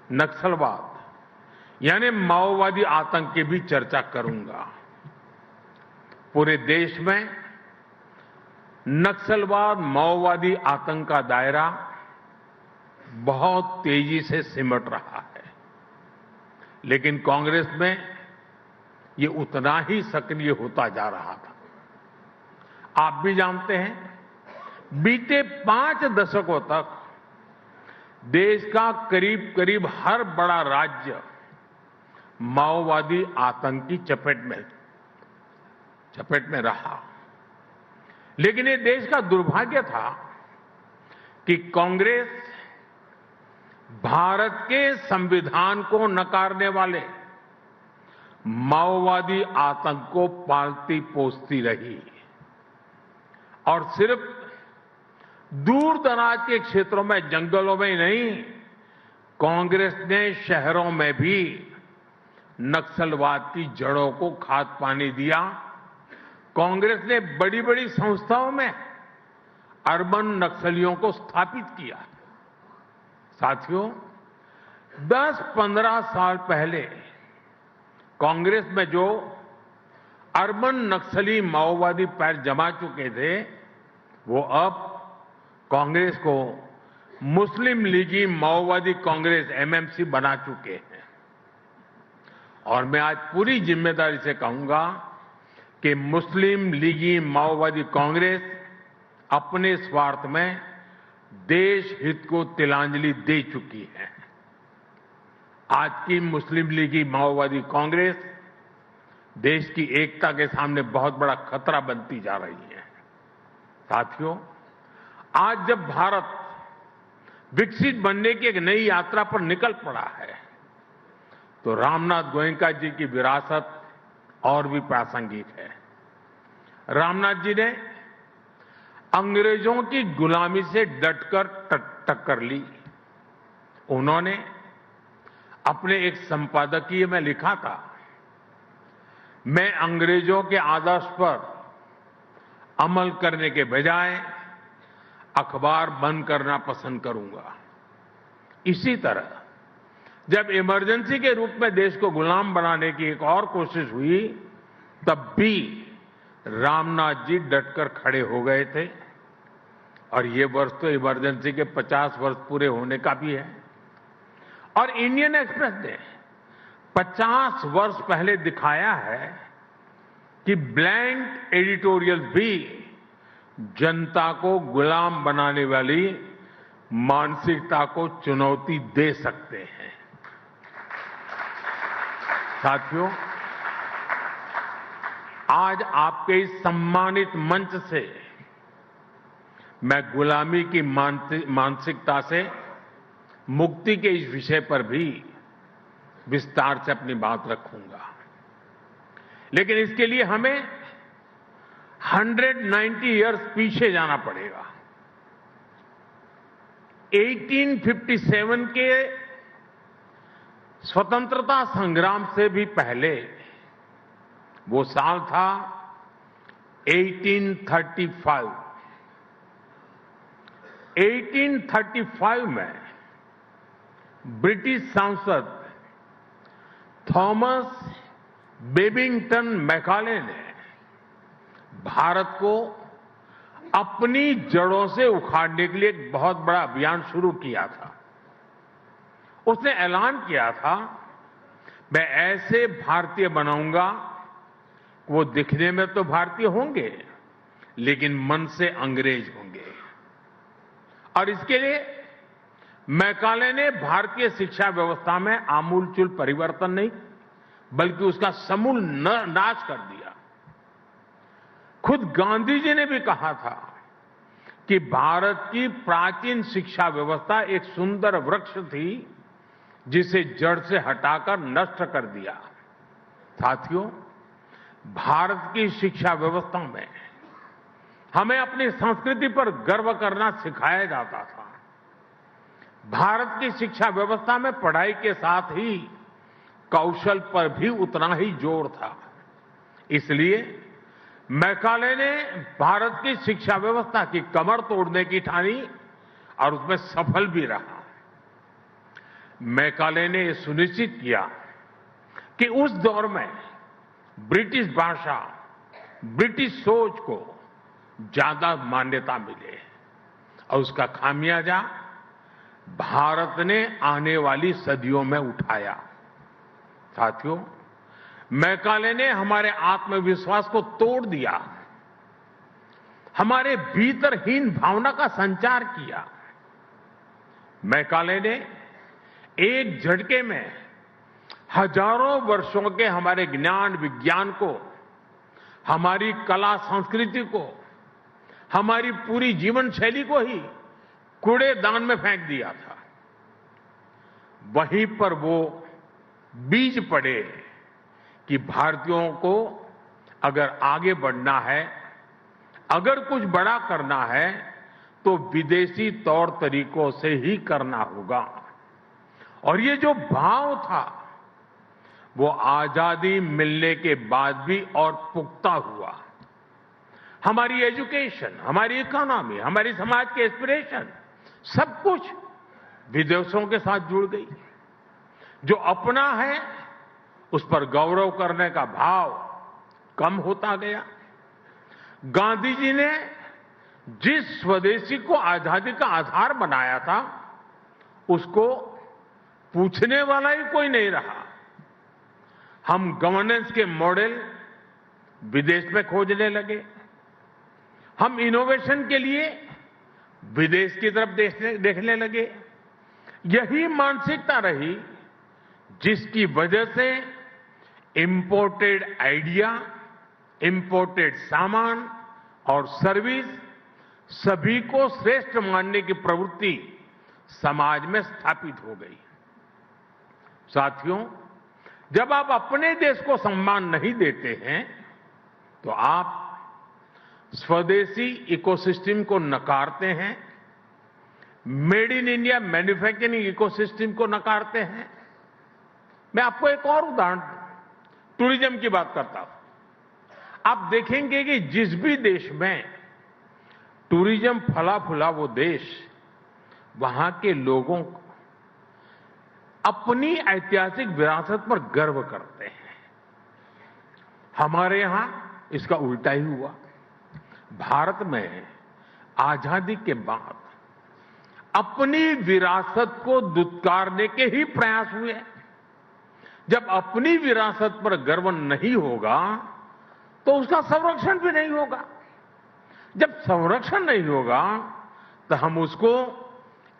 नक्सलवाद यानी माओवादी आतंक की भी चर्चा करूंगा। पूरे देश में नक्सलवाद, माओवादी आतंक का दायरा बहुत तेजी से सिमट रहा है, लेकिन कांग्रेस में ये उतना ही सक्रिय होता जा रहा था। आप भी जानते हैं, बीते 5 दशकों तक देश का करीब करीब हर बड़ा राज्य माओवादी आतंक की चपेट में रहा। लेकिन ये देश का दुर्भाग्य था कि कांग्रेस भारत के संविधान को नकारने वाले माओवादी आतंक को पालती पोसती रही और सिर्फ दूर दराज के क्षेत्रों में, जंगलों में ही नहीं, कांग्रेस ने शहरों में भी नक्सलवाद की जड़ों को खाद पानी दिया। कांग्रेस ने बड़ी बड़ी संस्थाओं में अर्बन नक्सलियों को स्थापित किया। साथियों, 10-15 साल पहले कांग्रेस में जो अर्बन नक्सली माओवादी पैर जमा चुके थे, वो अब कांग्रेस को मुस्लिम लीगी माओवादी कांग्रेस एमएमसी बना चुके हैं। और मैं आज पूरी जिम्मेदारी से कहूंगा कि मुस्लिम लीगी माओवादी कांग्रेस अपने स्वार्थ में देश हित को तिलांजलि दे चुकी है। आज की मुस्लिम लीगी माओवादी कांग्रेस देश की एकता के सामने बहुत बड़ा खतरा बनती जा रही है। साथियों, आज जब भारत विकसित बनने की एक नई यात्रा पर निकल पड़ा है, तो रामनाथ गोयनका जी की विरासत और भी प्रासंगिक है। रामनाथ जी ने अंग्रेजों की गुलामी से डटकर टक्कर ली। उन्होंने अपने एक संपादकीय में लिखा था, मैं अंग्रेजों के आदर्श पर अमल करने के बजाय अखबार बंद करना पसंद करूंगा। इसी तरह जब इमरजेंसी के रूप में देश को गुलाम बनाने की एक और कोशिश हुई, तब भी रामनाथ जी डटकर खड़े हो गए थे। और ये वर्ष तो इमरजेंसी के 50 वर्ष पूरे होने का भी है। और इंडियन एक्सप्रेस ने 50 वर्ष पहले दिखाया है कि ब्लैंक एडिटोरियल भी जनता को गुलाम बनाने वाली मानसिकता को चुनौती दे सकते हैं। साथियों, आज आपके इस सम्मानित मंच से मैं गुलामी की मानसिकता से मुक्ति के इस विषय पर भी विस्तार से अपनी बात रखूंगा। लेकिन इसके लिए हमें 190 इयर्स पीछे जाना पड़ेगा। 1857 के स्वतंत्रता संग्राम से भी पहले वो साल था 1835। 1835 में ब्रिटिश सांसद थॉमस बेबिंगटन मैकाले ने भारत को अपनी जड़ों से उखाड़ने के लिए एक बहुत बड़ा अभियान शुरू किया था। उसने ऐलान किया था, मैं ऐसे भारतीय बनाऊंगा, वो दिखने में तो भारतीय होंगे लेकिन मन से अंग्रेज होंगे। और इसके लिए मैकाले ने भारतीय शिक्षा व्यवस्था में आमूलचूल परिवर्तन नहीं बल्कि उसका समूल नाश कर दिया। खुद गांधी जी ने भी कहा था कि भारत की प्राचीन शिक्षा व्यवस्था एक सुंदर वृक्ष थी जिसे जड़ से हटाकर नष्ट कर दिया। साथियों, भारत की शिक्षा व्यवस्था में हमें अपनी संस्कृति पर गर्व करना सिखाया जाता था। भारत की शिक्षा व्यवस्था में पढ़ाई के साथ ही कौशल पर भी उतना ही जोर था। इसलिए मैकाले ने भारत की शिक्षा व्यवस्था की कमर तोड़ने की ठानी और उसमें सफल भी रहा। मैकाले ने यह सुनिश्चित किया कि उस दौर में ब्रिटिश भाषा, ब्रिटिश सोच को ज्यादा मान्यता मिले और उसका खामियाजा भारत ने आने वाली सदियों में उठाया। साथियों, मैकाले ने हमारे आत्मविश्वास को तोड़ दिया, हमारे भीतरहीन भावना का संचार किया। मैकाले ने एक झटके में हजारों वर्षों के हमारे ज्ञान विज्ञान को, हमारी कला संस्कृति को, हमारी पूरी जीवन शैली को ही कूड़ेदान में फेंक दिया था। वहीं पर वो बीज पड़े कि भारतीयों को अगर आगे बढ़ना है, अगर कुछ बड़ा करना है तो विदेशी तौर तरीकों से ही करना होगा। और ये जो भाव था वो आजादी मिलने के बाद भी और पुख्ता हुआ। हमारी एजुकेशन, हमारी इकोनॉमी, हमारी समाज के एस्पिरेशन सब कुछ विदेशों के साथ जुड़ गई। जो अपना है उस पर गौरव करने का भाव कम होता गया। गांधी जी ने जिस स्वदेशी को आजादी का आधार बनाया था उसको पूछने वाला ही कोई नहीं रहा। हम गवर्नेंस के मॉडल विदेश में खोजने लगे। हम इनोवेशन के लिए विदेश की तरफ देखने लगे। यही मानसिकता रही जिसकी वजह से इंपोर्टेड आइडिया, इंपोर्टेड सामान और सर्विस सभी को श्रेष्ठ मानने की प्रवृत्ति समाज में स्थापित हो गई। साथियों, जब आप अपने देश को सम्मान नहीं देते हैं तो आप स्वदेशी इकोसिस्टम को नकारते हैं, made in India manufacturing ecosystem को नकारते हैं। मैं आपको एक और उदाहरण टूरिज्म की बात करता हूं। आप देखेंगे कि जिस भी देश में टूरिज्म फला फूला वो देश, वहां के लोगों को अपनी ऐतिहासिक विरासत पर गर्व करते हैं। हमारे यहां इसका उल्टा ही हुआ। भारत में आजादी के बाद अपनी विरासत को दुत्कारने के ही प्रयास हुए। जब अपनी विरासत पर गर्व नहीं होगा तो उसका संरक्षण भी नहीं होगा। जब संरक्षण नहीं होगा तो हम उसको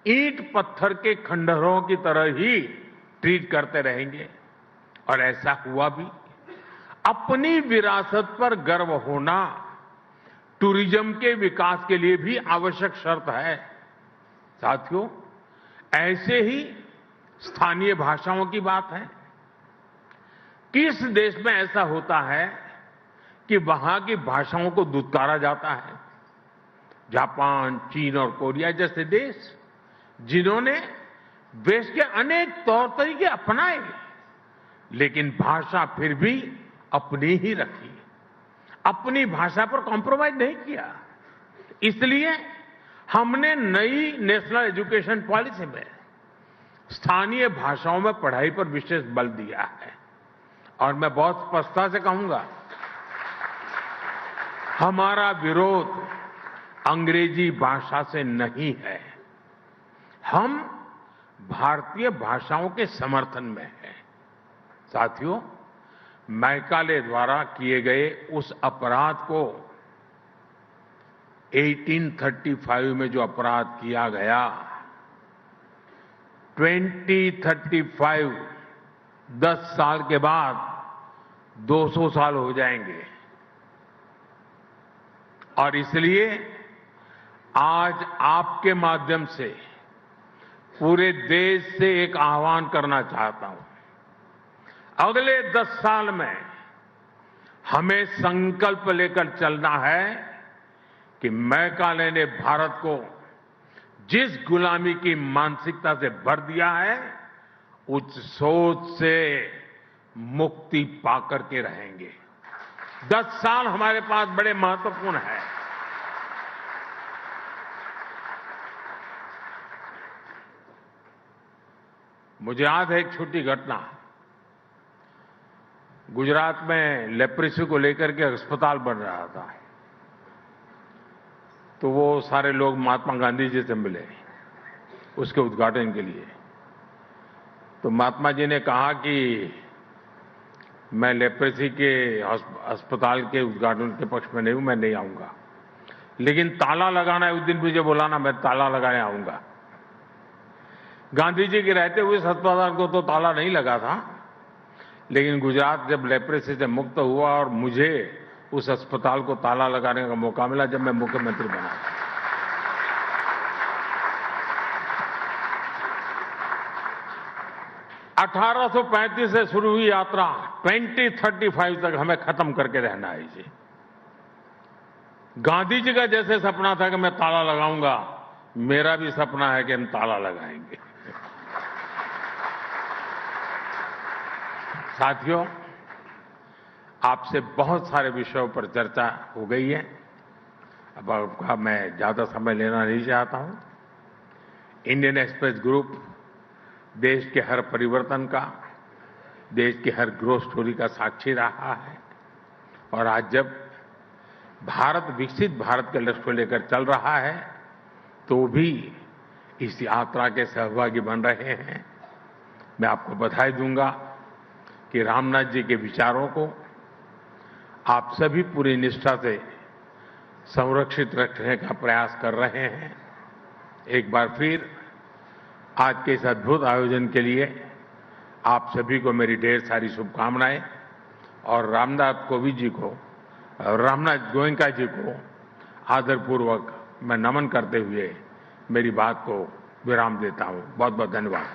ईंट पत्थर के खंडहरों की तरह ही ट्रीट करते रहेंगे। और ऐसा हुआ भी। अपनी विरासत पर गर्व होना टूरिज्म के विकास के लिए भी आवश्यक शर्त है। साथियों, ऐसे ही स्थानीय भाषाओं की बात है। किस देश में ऐसा होता है कि वहां की भाषाओं को दुत्कारा जाता है? जापान, चीन और कोरिया जैसे देश जिन्होंने देश के अनेक तौर तरीके अपनाए, लेकिन भाषा फिर भी अपनी ही रखी, अपनी भाषा पर कॉम्प्रोमाइज नहीं किया। इसलिए हमने नई नेशनल एजुकेशन पॉलिसी में स्थानीय भाषाओं में पढ़ाई पर विशेष बल दिया है। और मैं बहुत स्पष्टता से कहूंगा, हमारा विरोध अंग्रेजी भाषा से नहीं है, हम भारतीय भाषाओं के समर्थन में हैं। साथियों, मैकाले द्वारा किए गए उस अपराध को 1835 में जो अपराध किया गया, 2035 10 साल के बाद 200 साल हो जाएंगे। और इसलिए आज आपके माध्यम से पूरे देश से एक आह्वान करना चाहता हूं। अगले 10 साल में हमें संकल्प लेकर चलना है कि मैकाले ने भारत को जिस गुलामी की मानसिकता से भर दिया है, उस सोच से मुक्ति पाकर के रहेंगे। 10 साल हमारे पास बड़े महत्वपूर्ण हैं। मुझे याद है एक छोटी घटना। गुजरात में लेप्रेसी को लेकर के अस्पताल बन रहा था, तो वो सारे लोग महात्मा गांधी जी से मिले उसके उद्घाटन के लिए। तो महात्मा जी ने कहा कि मैं लेप्रेसी के अस्पताल के उद्घाटन के पक्ष में नहीं हूं, मैं नहीं आऊंगा, लेकिन ताला लगाना है, उस दिन मुझे बुलाना, मैं ताला लगाने आऊंगा। गांधी जी के रहते हुए इस अस्पताल को तो ताला नहीं लगा था, लेकिन गुजरात जब लेप्रेसी से मुक्त हुआ और मुझे उस अस्पताल को ताला लगाने का मौका मिला जब मैं मुख्यमंत्री बना। (1835) से शुरू हुई यात्रा 2035 तक हमें खत्म करके रहना है इसे। गांधी जी का जैसे सपना था कि मैं ताला लगाऊंगा, मेरा भी सपना है कि हम ताला लगाएंगे। साथियों, आपसे बहुत सारे विषयों पर चर्चा हो गई है। अब आपका मैं ज्यादा समय लेना नहीं चाहता हूं। इंडियन एक्सप्रेस ग्रुप देश के हर परिवर्तन का, देश की हर ग्रोथ स्टोरी का साक्षी रहा है। और आज जब भारत विकसित भारत के लक्ष्य को लेकर चल रहा है, तो भी इस यात्रा के सहभागी बन रहे हैं। मैं आपको बधाई दूंगा कि रामनाथ जी के विचारों को आप सभी पूरी निष्ठा से संरक्षित रखने का प्रयास कर रहे हैं। एक बार फिर आज के इस अद्भुत आयोजन के लिए आप सभी को मेरी ढेर सारी शुभकामनाएं, और रामनाथ कोविंद जी को, रामनाथ गोयनका जी को आदरपूर्वक मैं नमन करते हुए मेरी बात को विराम देता हूं। बहुत बहुत धन्यवाद।